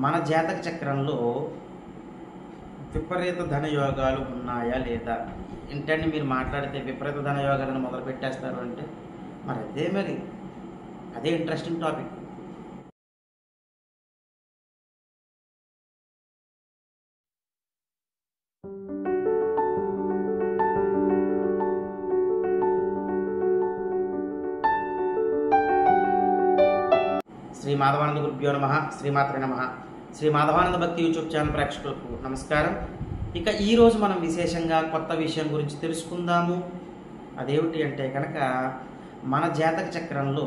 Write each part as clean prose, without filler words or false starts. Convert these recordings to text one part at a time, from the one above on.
మన జాతక చక్రంలో విపరీత ధనయోగాలు ఉన్నాయా లేదా? ఏంటంటే మీరు మాట్లాడితే విపరీత ధనయోగాలను మొదలు పెట్టేస్తారు అంటే మరి అదే ఇంట్రెస్టింగ్ టాపిక్. శ్రీ మాధవానంద గురుభ్యో నమః. శ్రీమాత్రే నమః. శ్రీ మాధవానంద భక్తి యూట్యూబ్ ఛానల్ ప్రేక్షకులకు నమస్కారం. ఇక ఈరోజు మనం విశేషంగా కొత్త విషయం గురించి తెలుసుకుందాము. అదేమిటి అంటే కనుక మన జాతక చక్రంలో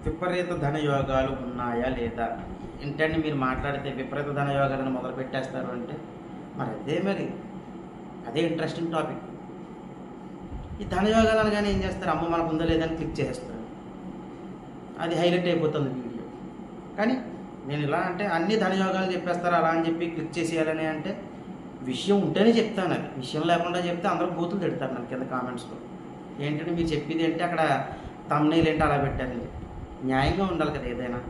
విపరీత ధనయోగాలు ఉన్నాయా లేదా? ఏంటంటే మీరు మాట్లాడితే విపరీత ధనయోగాలను మొదలు పెట్టేస్తారు అంటే మరి అదే ఇంట్రెస్టింగ్ టాపిక్. ఈ ధనయోగాలు అనగానే ఏం చేస్తారు? అమ్మ మనకు ఉందో లేదని క్లిక్ చేస్తారు, అది హైలైట్ అయిపోతుంది వీడియో. కానీ నేను ఇలా అంటే అన్ని ధనయోగాలు చెప్పేస్తారు అలా అని చెప్పి క్లిక్ చేసేయాలని అంటే విషయం ఉంటేనే చెప్తాను. అది విషయం లేకుండా చెప్తే అందరూ బూతులు తిడతారు నాకు కింద కామెంట్స్లో. ఏంటంటే మీరు చెప్పేది ఏంటి, అక్కడ తమ్నైల్ ఏంటి అలా పెట్టారని చెప్పి. న్యాయంగా ఉండాలి కదా ఏదైనా.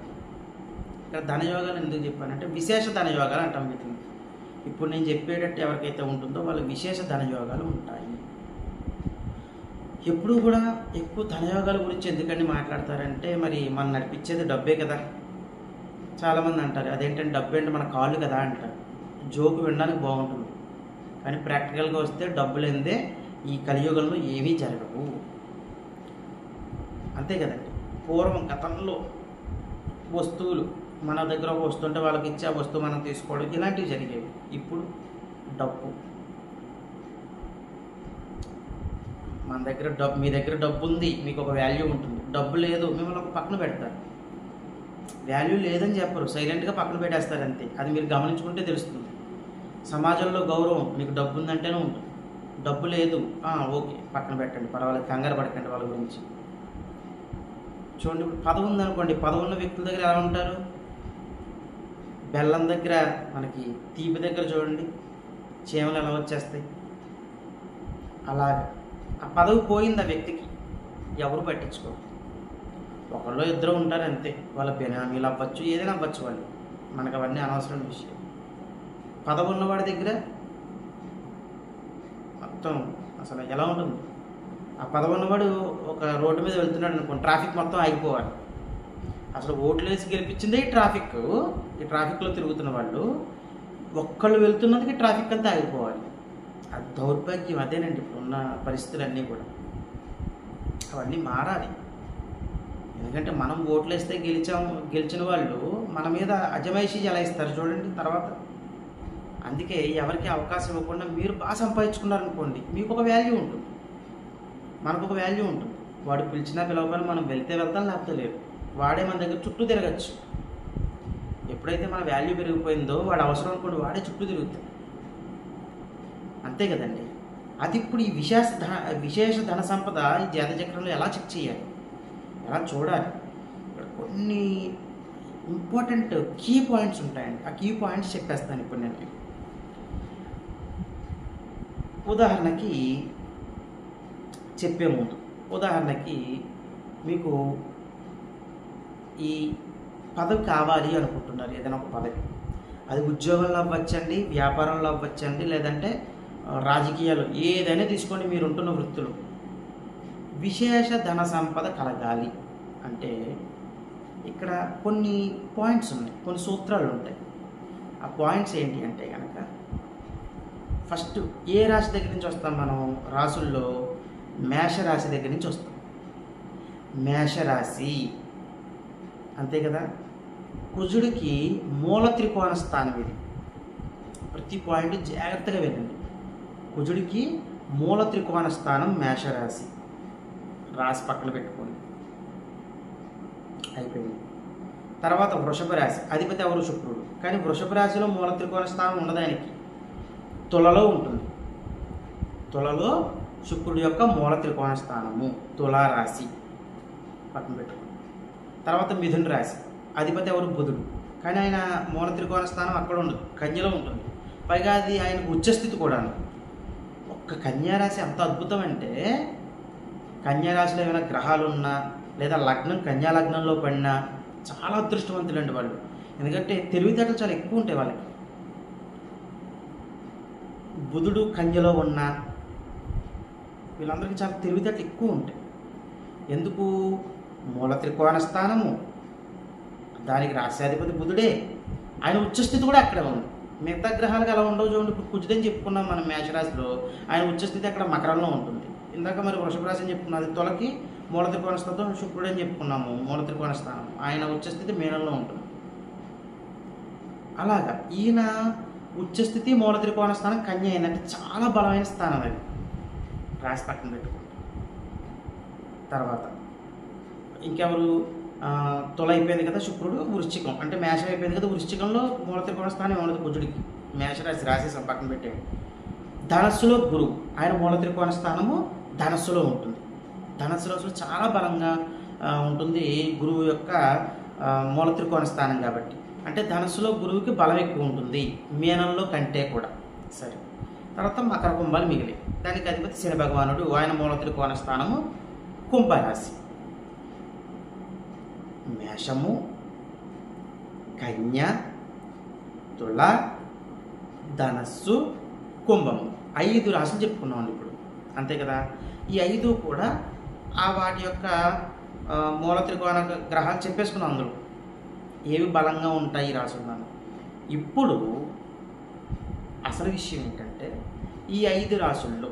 ఇక్కడ ధనయోగాలు ఎందుకు చెప్పానంటే విశేష ధనయోగాలు అంటాం వీటిని. ఇప్పుడు నేను చెప్పేటట్టు ఎవరికైతే ఉంటుందో వాళ్ళకి విశేష ధనయోగాలు ఉంటాయి. ఎప్పుడు కూడా ఎక్కువ ధనయోగాల గురించి ఎందుకని మాట్లాడతారంటే మరి మనం నడిపించేది డబ్బే కదా. చాలామంది అంటారు అదేంటంటే డబ్బు అంటే మన కాళ్ళు కదా అంటారు. జోకు వినడానికి బాగుంటుంది, కానీ ప్రాక్టికల్గా వస్తే డబ్బు లేనిదే ఈ కలియుగంలో ఏమీ జరగవు. అంతే కదండి. పూర్వం గతంలో వస్తువులు మన దగ్గర ఒక వస్తువు ఉంటే వాళ్ళకి ఇచ్చే ఆ వస్తువు మనం తీసుకోవడం ఇలాంటివి జరిగేవి. ఇప్పుడు డబ్బు మన దగ్గర మీ దగ్గర డబ్బు ఉంది, మీకు ఒక వాల్యూ ఉంటుంది. డబ్బు లేదు, మిమ్మల్ని ఒక పక్కన పెడతారు. వాల్యూ లేదని చెప్పరు, సైలెంట్గా పక్కన పెట్టేస్తారు అంతే. అది మీరు గమనించుకుంటే తెలుస్తుంది. సమాజంలో గౌరవం మీకు డబ్బు ఉందంటేనే ఉంటుంది. డబ్బు లేదు ఓకే పక్కన పెట్టండి, పర్వాలేదు, కంగారు పడకండి వాళ్ళ గురించి. చూడండి, ఇప్పుడు పదవి ఉందనుకోండి, పదవి ఉన్న వ్యక్తుల దగ్గర ఎలా ఉంటారు? బెల్లం దగ్గర మనకి తీపి దగ్గర చూడండి చీమలు ఎలా వచ్చేస్తాయి. అలాగే ఆ పదవి పోయింది ఆ వ్యక్తికి, ఎవరు పట్టించుకోరు. ఒకళ్ళు ఇద్దరు ఉంటారు అంతే, వాళ్ళ బెనామీలు అవ్వచ్చు, ఏదైనా అవ్వచ్చు వాళ్ళు, మనకు అవన్నీ అనవసరం విషయం. పదవి ఉన్నవాడి దగ్గర మొత్తం అసలు ఎలా ఉంటుంది? ఆ పదవి ఉన్నవాడు ఒక రోడ్డు మీద వెళ్తున్నాడు అనుకోండి, ట్రాఫిక్ మొత్తం ఆగిపోవాలి. అసలు ఓట్లు వేసి గెలిపించిందే ఈ ట్రాఫిక్. ఈ ట్రాఫిక్లో తిరుగుతున్న వాళ్ళు ఒక్కళ్ళు వెళ్తున్నందుకు ట్రాఫిక్ అంతా ఆగిపోవాలి. అది దౌర్భాగ్యం. అదేనండి ఇప్పుడున్న పరిస్థితులన్నీ కూడా. అవన్నీ మారాలి. ఎందుకంటే మనం ఓట్లు వేస్తే గెలిచిన వాళ్ళు మన మీద అజమాయిషీ జలాయిస్తారు చూడండి తర్వాత. అందుకే ఎవరికి అవకాశం ఇవ్వకుండా మీరు బాగా సంపాదించుకున్నారనుకోండి, మీకు ఒక వాల్యూ ఉంటుంది, మనకు ఒక వాల్యూ ఉంటుంది. వాడు పిలిచినా పిలవకపోయినా మనం వెళ్తే వెళ్తాం, లేకపోతే లేదు. వాడే మన దగ్గర చుట్టూ తిరగచ్చు. ఎప్పుడైతే మన వాల్యూ పెరిగిపోయిందో వాడు అవసరం అనుకోండి వాడే చుట్టూ తిరుగుతాడు. అంతే కదండి. అది ఇప్పుడు ఈ విశేష ధన సంపద ఈ జాతచక్రంలో ఎలా చెక్ చేయాలి, ఎలా చూడాలి? ఇక్కడ కొన్ని ఇంపార్టెంట్ కీ పాయింట్స్ ఉంటాయండి. ఆ కీ పాయింట్స్ చెప్పేస్తాను ఇప్పుడు నేను. ఉదాహరణకి చెప్పే ముందు, ఉదాహరణకి మీకు ఈ పదవి కావాలి అనుకుంటున్నారు, ఏదైనా ఒక పదవి. అది ఉద్యోగంలో అవ్వచ్చండి, వ్యాపారంలో అవ్వచ్చండి, లేదంటే రాజకీయాలు, ఏదైనా తీసుకోండి. మీరు ఉంటున్న వృత్తులు విశేష ధన సంపద కలగాలి అంటే ఇక్కడ కొన్ని పాయింట్స్ ఉన్నాయి, కొన్ని సూత్రాలు ఉంటాయి. ఆ పాయింట్స్ ఏంటి అంటే కనుక ఫస్ట్ ఏ రాశి దగ్గర నుంచి వస్తాం మనం? రాసుల్లో మేషరాశి దగ్గర నుంచి వస్తాం. మేషరాశి అంతే కదా. కుజుడికి మూల త్రికోణ స్థానం ఇది. ప్రతి పాయింట్ జాగ్రత్తగా వినండి. కుజుడికి మూల త్రికోణ స్థానం మేషరాశి. రాశి పక్కన పెట్టుకోండి, అయిపోయింది. తర్వాత వృషభ రాశి, అధిపతి ఎవరు? శుక్రుడు. కానీ వృషభ రాశిలో మూల త్రికోణ స్థానం ఉండదానికి, తులలో ఉంటుంది. తులలో శుక్రుడి యొక్క మూల త్రికోణ స్థానము తులారాశి పక్కన పెట్టుకోండి. తర్వాత మిథున రాశి, అధిపతి ఎవరు? బుధుడు. కానీ ఆయన మూల త్రికోణ స్థానం అక్కడ ఉండదు, కన్యలో ఉంటుంది. పైగా అది ఆయనకు ఉచ్చస్థితి కూడాను. ఒక్క కన్యారాశి ఎంత అద్భుతం అంటే, కన్యారాశిలో ఏమైనా గ్రహాలు ఉన్నా లేదా లగ్నం కన్యా లగ్నంలో పడినా చాలా అదృష్టవంతులండి వాళ్ళు. ఎందుకంటే తెలివితేటలు చాలా ఎక్కువ ఉంటాయి వాళ్ళకి. బుధుడు కన్యలో ఉన్న వీళ్ళందరికీ చాలా తెలివితేటలు ఎక్కువ ఉంటాయి. ఎందుకు? మూల త్రికోణ స్థానము, దానికి రాశ్యాధిపతి బుధుడే, ఆయన ఉచ్చస్థితి కూడా అక్కడే ఉంది. మిగతా గ్రహాలకు అలా ఉండవు చూడండి. ఇప్పుడు కుజుడని చెప్పుకున్నాం మనం మేషరాశిలో, ఆయన ఉచ్చస్థితి అక్కడ మకరంలో ఉంటుంది. ఇందాక మరి వృషభ రాశి అని చెప్పుకున్నది తొలకి మూల త్రికోణ స్థానం, శుక్రుడు అని చెప్పుకున్నాము మూల త్రికోణ స్థానం, ఆయన ఉచ్చస్థితి మీనంలో ఉంటుంది. అలాగా ఈయన ఉచ్చస్థితి మూల త్రికోణ స్థానం కన్య అయినట్టు చాలా బలమైన స్థానం అది. రాశి పక్కన పెట్టుకుంటాం. తర్వాత ఇంకెవరు? తుల అయిపోయింది కదా శుక్రుడు, వృశ్చికం అంటే మేషం అయిపోయింది కదా, వృశ్చికంలో మూల త్రికోణ స్థానం ఏమన్నది కుజుడికి, మేషరాశి రాశి పక్కన పెట్టాడు. ధనస్సులో గురువు, ఆయన మూల త్రికోణ స్థానము ధనస్సులో ఉంటుంది. ధనస్సు రాశిలో చాలా బలంగా ఉంటుంది గురువు యొక్క మూల త్రికోణ స్థానం కాబట్టి. అంటే ధనస్సులో గురువుకి బలం ఎక్కువ ఉంటుంది మీనంలో కంటే కూడా. సరే, తర్వాత మకర కుంభాలు మిగిలి, దానికి అధిపతి శని భగవానుడు, ఆయన మూల త్రికోణ స్థానము కుంభరాశి. మేషము, కన్య, తుల, ధనస్సు, కుంభము, 5 రాశులు చెప్పుకున్నామండి ఇప్పుడు, అంతే కదా. ఈ 5 కూడా వాటి యొక్క మూల త్రికోణ గ్రహాలు చెప్పేసుకున్నాం అందులో ఏవి బలంగా ఉంటాయి ఈ రాశుల్లో. ఇప్పుడు అసలు విషయం ఏంటంటే ఈ 5 రాశుల్లో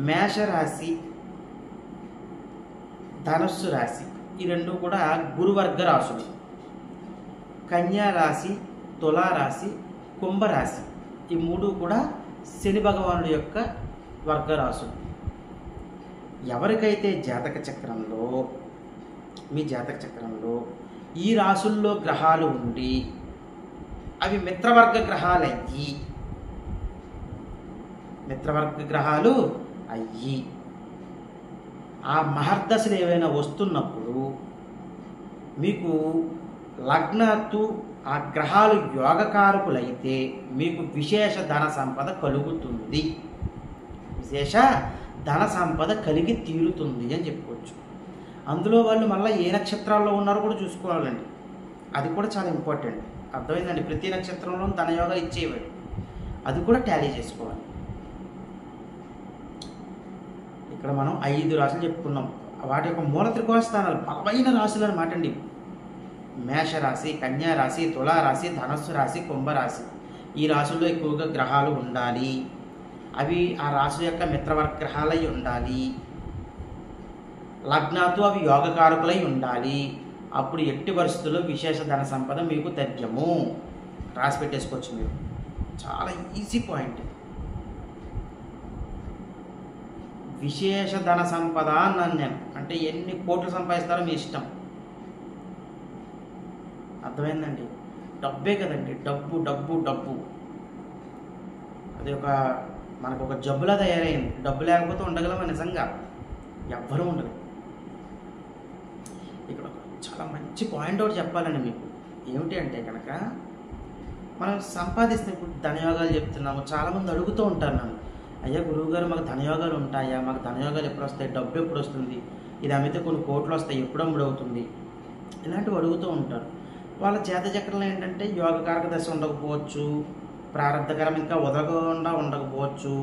మేషరాశి, ధనస్సు రాశి ఈ రెండు కూడా గురువర్గ రాశులు. కన్యా రాశి, తులారాశి, కుంభరాశి ఈ 3 కూడా శని భగవానుడి యొక్క వర్గ రాశులు. ఎవరికైతే మీ జాతక చక్రంలో ఈ రాశుల్లో గ్రహాలు ఉండి అవి మిత్రవర్గ గ్రహాలు అయ్యి ఆ మహర్దశలు ఏవైనా వస్తున్నప్పుడు మీకు లగ్నత్తు ఆ గ్రహాలు యోగకారకులైతే మీకు విశేష ధన సంపద కలుగుతుంది, విశేష ధన సంపద కలిగి తీరుతుంది అని చెప్పుకోవచ్చు. అందులో వాళ్ళు మళ్ళీ ఏ నక్షత్రాల్లో ఉన్నారో కూడా చూసుకోవాలండి, అది కూడా చాలా ఇంపార్టెంట్. అర్థమైందండి? ప్రతి నక్షత్రంలో ధనయోగాలు ఇచ్చేవాడు, అది కూడా టాలీ చేసుకోవాలి. ఇక్కడ మనం 5 రాశులు చెప్పుకున్నాం, వాటి యొక్క మూల త్రికోణ స్థానాలు బలమైన రాశులు అనమాట అండి. మేషరాశి, కన్యారాశి, తులారాశి, ధనస్సు రాశి, కుంభరాశి ఈ రాశుల్లో ఎక్కువగా గ్రహాలు ఉండాలి. అవి ఆ రాశి యొక్క మిత్రవర్గ గ్రహాలై ఉండాలి. లగ్నాతో అవి యోగకారకులై ఉండాలి. అప్పుడు ఎట్టి పరిస్థితుల్లో విశేష ధన సంపద మీకు తథ్యము. రాసి పెట్టేసుకోవచ్చు మీరు, చాలా ఈజీ పాయింట్. విశేష ధన సంపద అన్నాను నేను, అంటే ఎన్ని కోట్లు సంపాదిస్తారో మీ ఇష్టం. అర్థమైందండి? డబ్బే కదండి, డబ్బు డబ్బు డబ్బు అది మనకు ఒక జబ్బులా తయారైంది. డబ్బు లేకపోతే ఉండగలమా? నిజంగా ఎవ్వరూ ఉండరు. ఇక్కడ చాలా మంచి పాయింట్ ఒకటి చెప్పాలండి మీకు. ఏమిటి అంటే కనుక మనం సంపాదిస్తే ఇప్పుడు ధనయోగాలు చెప్తున్నాము. చాలామంది అడుగుతూ ఉంటారు నన్ను, అయ్యా గురువుగారు మాకు ధనయోగాలు ఉంటాయా, మాకు ధనయోగాలు ఎప్పుడు వస్తాయి, డబ్బు ఎప్పుడు వస్తుంది, ఇది అమ్మితే కొన్ని కోట్లు వస్తాయి, ఎప్పుడు అమ్ముడవుతుంది, ఇలాంటివి అడుగుతూ ఉంటారు. వాళ్ళ జాతచక్రంలో ఏంటంటే యోగకారక దశ ఉండకపోవచ్చు, ప్రారంధకరం ఇంకా వదలకుండా ఉండకపోవచ్చు,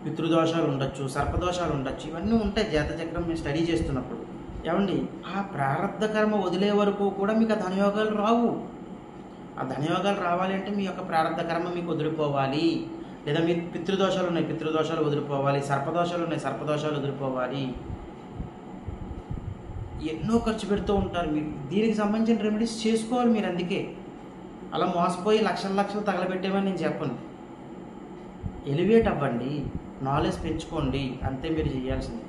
పితృదోషాలు ఉండొచ్చు, సర్పదోషాలు ఉండొచ్చు, ఇవన్నీ ఉంటాయి జాతచక్రం మీరు స్టడీ చేస్తున్నప్పుడు. ఏమండి, ఆ ప్రారంధ కర్మ వదిలే వరకు కూడా మీకు ఆ ధనయోగాలు రావు. ఆ ధనయోగాలు రావాలి అంటే మీ యొక్క ప్రారంధ కర్మ మీకు వదిలిపోవాలి, లేదా మీ పితృదోషాలు ఉన్నాయి, పితృదోషాలు వదిలిపోవాలి, సర్పదోషాలు ఉన్నాయి, సర్పదోషాలు వదిలిపోవాలి. ఎన్నో ఖర్చు పెడుతూ ఉంటారు మీరు, దీనికి సంబంధించిన రెమెడీస్ చేసుకోవాలి మీరు. అందుకే అలా మోసపోయి లక్షలు తగలబెట్టేమని నేను చెప్పను. ఎలివేట్ అవ్వండి, నాలెడ్జ్ పెంచుకోండి, అంతే మీరు చేయాల్సింది.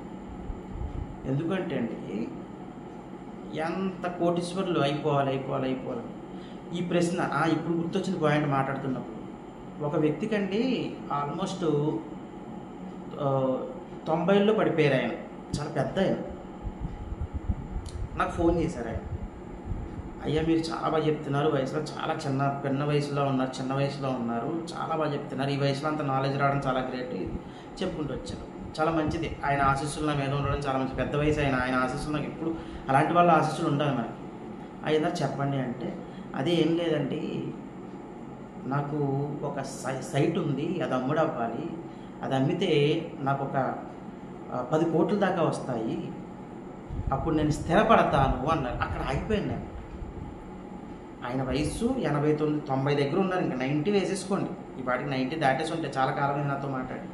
ఎందుకంటే అండి ఎంత కోటీశ్వరులు అయిపోవాలి. ఈ ప్రశ్న ఇప్పుడు గుర్తొచ్చిన పాయింట్ మాట్లాడుతున్నప్పుడు, ఒక వ్యక్తికండి ఆల్మోస్ట్ 90లో పడిపోయారు. ఆయన చాలా పెద్ద ఆయన. నాకు ఫోన్ చేశారు ఆయన, అయ్యా మీరు చాలా బాగా చెప్తున్నారు, వయసులో చాలా చిన్న వయసులో ఉన్నారు, చాలా బాగా చెప్తున్నారు, ఈ వయసులో అంత నాలెడ్జ్ రావడం చాలా గ్రేట్ చెప్పుకుంటూ వచ్చారు. చాలా మంచిది. ఆయన ఆశీస్సులు నా మీద ఉండడం చాలా మంచిది. పెద్ద వయసు ఆయన ఆశీస్సులు నాకు ఎప్పుడు అలాంటి వాళ్ళ ఆశీస్సులు ఉండాలి మనకి. ఏదైనా చెప్పండి అంటే, అది ఏం లేదండి, నాకు ఒక సైట్ ఉంది, అది అమ్ముడవ్వాలి, అది అమ్మితే నాకు ఒక 10 కోట్ల దాకా వస్తాయి, అప్పుడు నేను స్థిరపడతాను అన్నారు. అక్కడ ఆగిపోయాను నేను. ఆయన వయస్సు 89, 90 దగ్గర ఉన్నారు. ఇంకా 90 వేసేసుకోండి. ఈ పాటికి 90 దాటేసి ఉంటే చాలా కాలమైంది నాతో మాట్లాడి.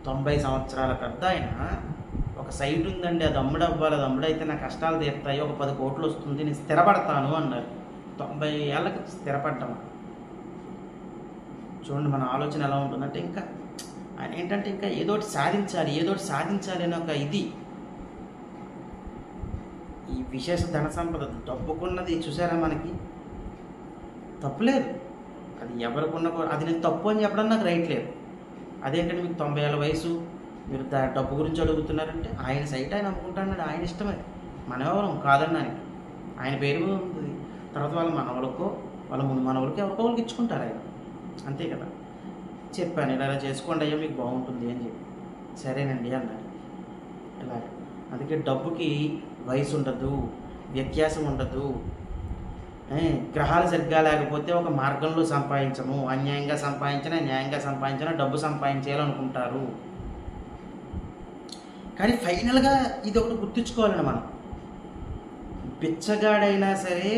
90 సంవత్సరాల పెద్ద ఆయన ఒక సైట్ ఉందండి, అది అమ్ముడవ్వాలి, అది అమ్ముడైతే నా కష్టాలు తీరుతాయి, ఒక 10 కోట్లు వస్తుంది, నేను స్థిరపడతాను అన్నారు. 90 ఏళ్ళకి స్థిరపడ్డాం. చూడండి మన ఆలోచన ఎలా ఉంటుందంటే, ఇంకా ఆయన ఏంటంటే ఇంకా ఏదోటి సాధించాలి అని ఒక ఇది. ఈ విశేష ధన సంపద డబ్బుకున్నది చూసారా, మనకి తప్పులేదు, అది ఎవరికున్న, అది నేను తప్పు అని చెప్పడం నాకు రైట్ లేదు. అదేంటంటే మీకు 90 ఏళ్ళ వయసు, మీరు డబ్బు గురించి అడుగుతున్నారంటే, ఆయన సైట్ ఆయన అమ్ముకుంటాడు, ఆయన ఇష్టమే, మన ఎవరం కాదన్నానికి. ఆయన పేరు ఉంటుంది, తర్వాత వాళ్ళ మనవలకో వాళ్ళ ముందు మనవలకి ఎవరికో వాళ్ళకి ఇచ్చుకుంటారు ఆయన, అంతే కదా. చెప్పాను ఇలా చేసుకోండి అయ్యా మీకు బాగుంటుంది అని చెప్పి, సరేనండి అన్నారు. ఇలా అందుకే డబ్బుకి వయసు ఉండదు, వ్యత్యాసం ఉండదు. గ్రహాలు సరిగ్గా లేకపోతే ఒక మార్గంలో సంపాదించము, అన్యాయంగా సంపాదించినా న్యాయంగా సంపాదించినా డబ్బు సంపాదించేయాలనుకుంటారు. కానీ ఫైనల్గా ఇది ఒకటి గుర్తుంచుకోవాలండి మనం. బిచ్చగాడైనా సరే,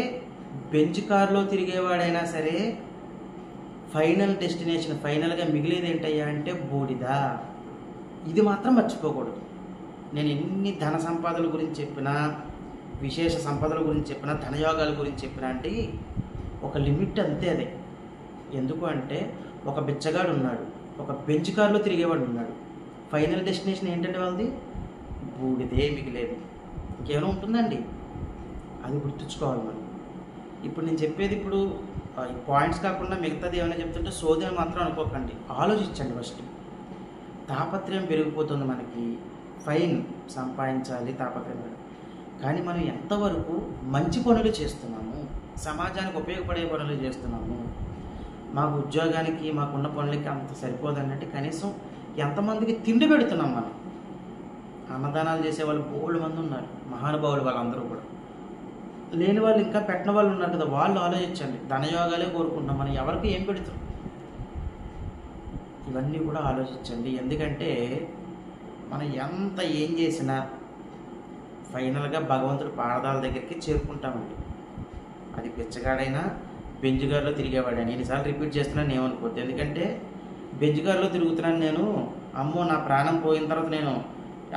బెంచ్ కారులో తిరిగేవాడైనా సరే, ఫైనల్ డెస్టినేషన్, ఫైనల్గా మిగిలేది ఏంటయ్యా అంటే బూడిద. ఇది మాత్రం మర్చిపోకూడదు. నేను ఎన్ని ధన సంపాదనల గురించి చెప్పినా, విశేష సంపదల గురించి చెప్పినా, ధనయోగాల గురించి చెప్పినా అంటే ఒక లిమిట్ అంతే. అదే ఎందుకు అంటే, ఒక బిచ్చగాడు ఉన్నాడు, ఒక బెంచ్ కారులో తిరిగేవాడు ఉన్నాడు, ఫైనల్ డెస్టినేషన్ ఏంటంటే వాళ్ళది బూడిదే, మిగిలేదు, ఇంకేమైనా ఉంటుందండి. అది గుర్తుంచుకోవాలి మనం. ఇప్పుడు నేను చెప్పేది ఇప్పుడు ఈ పాయింట్స్ కాకుండా మిగతాది ఏమైనా చెప్తుంటే సోదరి మాత్రం అనుకోకండి, ఆలోచించండి ఫస్ట్. తాపత్రయం పెరిగిపోతుంది మనకి, ఫైన్ సంపాదించాలి తాపత్రయం. కానీ మనం ఎంతవరకు మంచి పనులు చేస్తున్నాము, సమాజానికి ఉపయోగపడే పనులు చేస్తున్నాము, మాకు ఉద్యోగానికి మాకున్న పనులకి అంత సరిపోదన్నట్టు కనీసం ఎంతమందికి తిండి పెడుతున్నాం మనం. అన్నదానాలు చేసే వాళ్ళు బోల్డ్ మంది ఉన్నారు, మహానుభావులు వాళ్ళందరూ కూడా. లేని వాళ్ళు ఇంకా పెట్టిన వాళ్ళు ఉన్నారు కదా, వాళ్ళు ఆలోచించండి. ధనయోగాలే కోరుకుంటున్నాం, మనం ఎవరికి ఏం పెడుతున్నాం, ఇవన్నీ కూడా ఆలోచించండి. ఎందుకంటే మనం ఎంత ఏం చేసినా ఫైనల్గా భగవంతుడు పాదాల దగ్గరికి చేరుకుంటామండి. అది బిచ్చగాడైనా, బెంజుగారిలో తిరిగేవాడైనా. ఎన్నిసార్లు రిపీట్ చేస్తున్నాను ఏమనుకోవద్దు. ఎందుకంటే బెంజుగారిలో తిరుగుతున్నాను నేను, అమ్మో నా ప్రాణం పోయిన తర్వాత నేను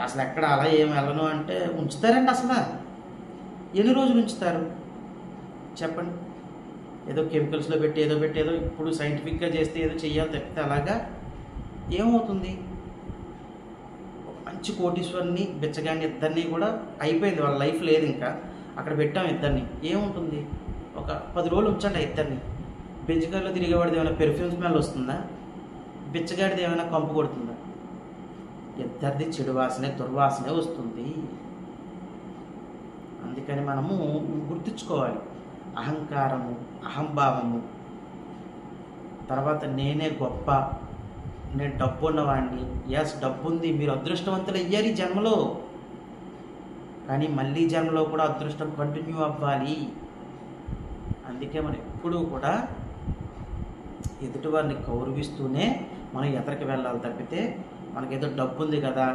అసలు ఎక్కడ అలా ఏం వెళ్ళను అంటే ఉంచుతారండి. అసలు ఎన్ని రోజులు ఉంచుతారు చెప్పండి? ఏదో కెమికల్స్లో పెట్టి ఏదో ఇప్పుడు సైంటిఫిక్గా చేస్తే ఏదో చెయ్యాలి తప్పితే అలాగా ఏమవుతుంది? మంచి కోటీశ్వరుని, బిచ్చగాన్ని, ఇద్దరిని కూడా అయిపోయింది, వాళ్ళ లైఫ్ లేదు ఇంకా. అక్కడ పెట్టాం ఇద్దరిని, ఏముంటుంది? ఒక 10 రోజులు ఉంచండి ఆ ఇద్దరిని. బెంచగాడిలో తిరిగేవాడిది ఏమైనా పెర్ఫ్యూమ్ స్మెల్ వస్తుందా? బిచ్చగాడిది ఏమైనా కంపు కొడుతుందా? ఇద్దరిది చెడు వాసనే, దుర్వాసనే వస్తుంది. అందుకని మనము గుర్తుంచుకోవాలి, అహంకారము, అహంభావము, తర్వాత నేనే గొప్ప, నేను డబ్బు ఉన్నవాడిని. ఎస్, డబ్బు ఉంది, మీరు అదృష్టవంతులు అయ్యారు ఈ జన్మలో, కానీ మళ్ళీ జన్మలో కూడా అదృష్టం కంటిన్యూ అవ్వాలి. అందుకే మనం ఎప్పుడూ కూడా ఎదుటివారిని గౌరవిస్తూనే మనం ఎదరికి వెళ్ళాలి తప్పితే మనకేదో డబ్బు ఉంది కదా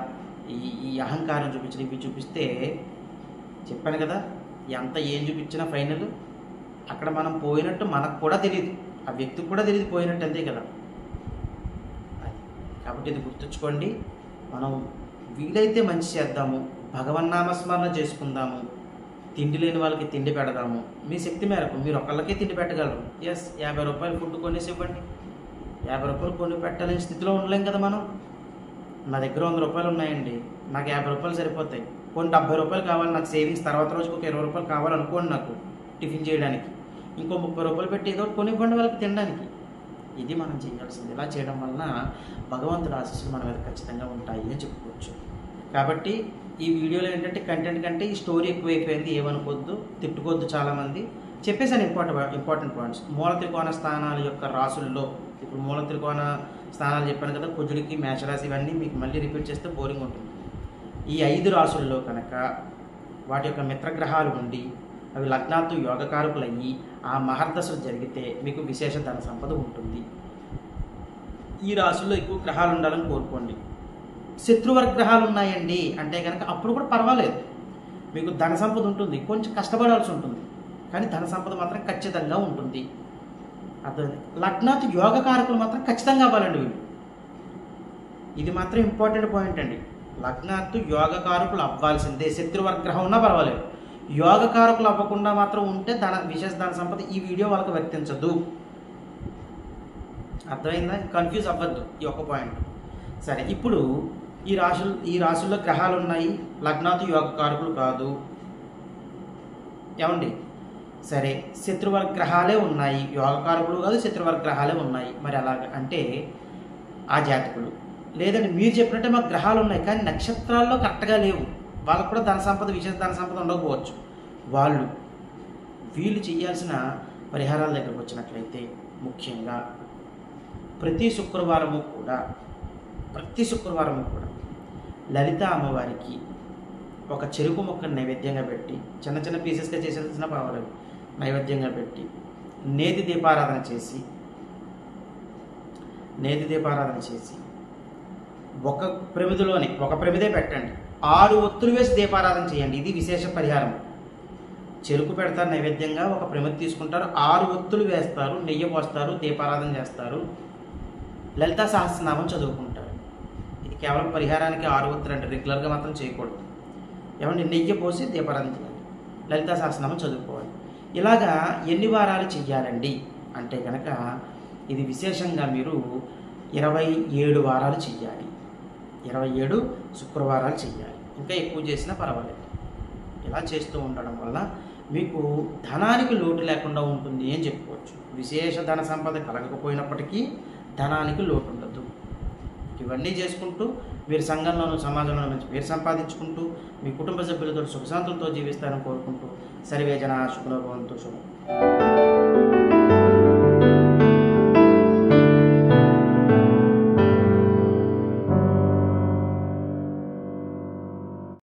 ఈ అహంకారం చూపించిన ఇవి చూపిస్తే, చెప్పాను కదా, ఎంత ఏం చూపించినా ఫైనల్ అక్కడ మనం పోయినట్టు మనకు కూడా తెలియదు, ఆ వ్యక్తికి కూడా తెలియదు పోయినట్టు, అంతే కదా. అది కాబట్టి ఇది గుర్తుంచుకోండి. మనం వీలైతే మంచి చేద్దాము, భగవన్నామస్మరణ చేసుకుందాము, తిండి లేని వాళ్ళకి తిండి పెడదాము. మీ శక్తి మేరకు మీరు ఒకళ్ళకే తిండి పెట్టగలరు. ఎస్, 50 రూపాయలు ఫుడ్ కొనేసి ఇవ్వండి. 50 రూపాయలు కొని పెట్టాలని స్థితిలో ఉండలేం కదా మనం. నా దగ్గర 100 రూపాయలు ఉన్నాయండి, నాకు 50 రూపాయలు సరిపోతాయి. కొన్ని 70 రూపాయలు కావాలి నాకు సేవింగ్స్, తర్వాత రోజుకి ఒక 20 రూపాయలు కావాలనుకోండి నాకు టిఫిన్ చేయడానికి, ఇంకో 30 రూపాయలు పెట్టి ఏదో కొనివ్వండి వాళ్ళకి తినడానికి. ఇది మనం చేయాల్సింది. ఇలా చేయడం వలన భగవంతుడి ఆశీస్సులు మన మీద ఖచ్చితంగా ఉంటాయి అని చెప్పుకోవచ్చు. కాబట్టి ఈ వీడియోలో ఏంటంటే కంటెంట్ కంటే ఈ స్టోరీ ఎక్కువైపోయింది, ఏమనుకోవద్దు, తిట్టుకోవద్దు. చాలామంది చెప్పేసాను ఇంపార్టెంట్ పాయింట్స్. మూల త్రికోణ స్థానాల యొక్క రాసుల్లో ఇప్పుడు మూల త్రికోణ స్థానాలు చెప్పాను కదా, కుజుడికి, మేషరాశి, ఇవన్నీ మీకు మళ్ళీ రిపీట్ చేస్తే బోరింగ్ ఉంటుంది. ఈ 5 రాసుల్లో కనుక వాటి యొక్క మిత్రగ్రహాలు ఉండి అవి లగ్నాత్తు యోగకారకులయ్యి ఆ మహర్దశలు జరిగితే మీకు విశేష ధన సంపద ఉంటుంది. ఈ రాశుల్లో ఎక్కువ గ్రహాలు ఉండాలని కోరుకోండి. శత్రువర్గ గ్రహాలు ఉన్నాయండి అంటే కనుక అప్పుడు కూడా పర్వాలేదు, మీకు ధన సంపద ఉంటుంది, కొంచెం కష్టపడాల్సి ఉంటుంది, కానీ ధన సంపద మాత్రం ఖచ్చితంగా ఉంటుంది. అర్థం. లగ్నాత్ యోగకారకులు మాత్రం ఖచ్చితంగా అవ్వాలండి వీళ్ళు. ఇది మాత్రం ఇంపార్టెంట్ పాయింట్ అండి. లగ్నాత్ యోగకారకులు అవ్వాల్సిందే, శత్రువర్గ గ్రహం ఉన్నా పర్వాలేదు. యోగకారకులు అవ్వకుండా మాత్రం ఉంటే విశేష ధన సంపద ఈ వీడియో వాళ్ళకి వర్తించదు. అర్థమైందా? కన్ఫ్యూజ్ అవ్వద్దు ఈ ఒక్క పాయింట్. సరే, ఇప్పుడు ఈ రాశుల్లో గ్రహాలు ఉన్నాయి, లగ్నాతు యోగకారకులు కాదు ఏమండి. సరే, శత్రువర్గ గ్రహాలే ఉన్నాయి, యోగకారకులు కాదు, శత్రువర్గ గ్రహాలే ఉన్నాయి. మరి అలాగ అంటే ఆ జాతకులు, లేదంటే మీరు చెప్పినట్టే మాకు గ్రహాలు ఉన్నాయి కానీ నక్షత్రాల్లో కరెక్ట్గా లేవు, వాళ్ళకు కూడా ధన సంపద, విశేష ధన సంపద ఉండకపోవచ్చు. వీళ్ళు చేయాల్సిన పరిహారాల దగ్గరకు వచ్చినట్లయితే ముఖ్యంగా ప్రతి శుక్రవారము కూడా లలిత అమ్మవారికి ఒక చెరుకు ముక్కను నైవేద్యంగా పెట్టి, చిన్న చిన్న పీసెస్గా చేసేసిన పర్వాలేదు, నైవేద్యంగా పెట్టి నేతి దీపారాధన చేసి ఒక ప్రమిదే పెట్టండి, 6 ఒత్తులు వేసి దీపారాధన చేయండి. ఇది విశేష పరిహారం. చెరుకు పెడతారు నైవేద్యంగా, ఒక ప్రమిది తీసుకుంటారు, 6 ఒత్తులు వేస్తారు, నెయ్యి పోస్తారు, దీపారాధన చేస్తారు, లలితా సహస్రనామం చదువుకుంటారు. ఇది కేవలం పరిహారానికి 6 ఒత్తులు అంటే రెగ్యులర్గా మాత్రం చేయకూడదు. ఏమంటే నెయ్యి పోసి దీపారాధన చేయాలి, లలితా సహస్రనామం చదువుకోవాలి. ఇలాగా ఎన్ని వారాలు చెయ్యాలండి అంటే కనుక ఇది విశేషంగా మీరు 27 వారాలు చెయ్యాలి. 27 శుక్రవారాలు చెయ్యాలి. ఇంకా ఎక్కువ చేసినా పర్వాలేదు. ఇలా చేస్తూ ఉండడం వల్ల మీకు ధనానికి లోటు లేకుండా ఉంటుంది అని చెప్పుకోవచ్చు. విశేష ధన సంపద కలగకపోయినప్పటికీ ధనానికి లోటు ఉండదు. ఇవన్నీ చేసుకుంటూ మీరు సంఘంలోనూ సమాజంలోనూ మంచి పేరు సంపాదించుకుంటూ మీ కుటుంబ సభ్యులతో సుఖశాంతులతో జీవిస్తారని కోరుకుంటూ సర్వే జనా సుఖినో భవంతు. శుభం.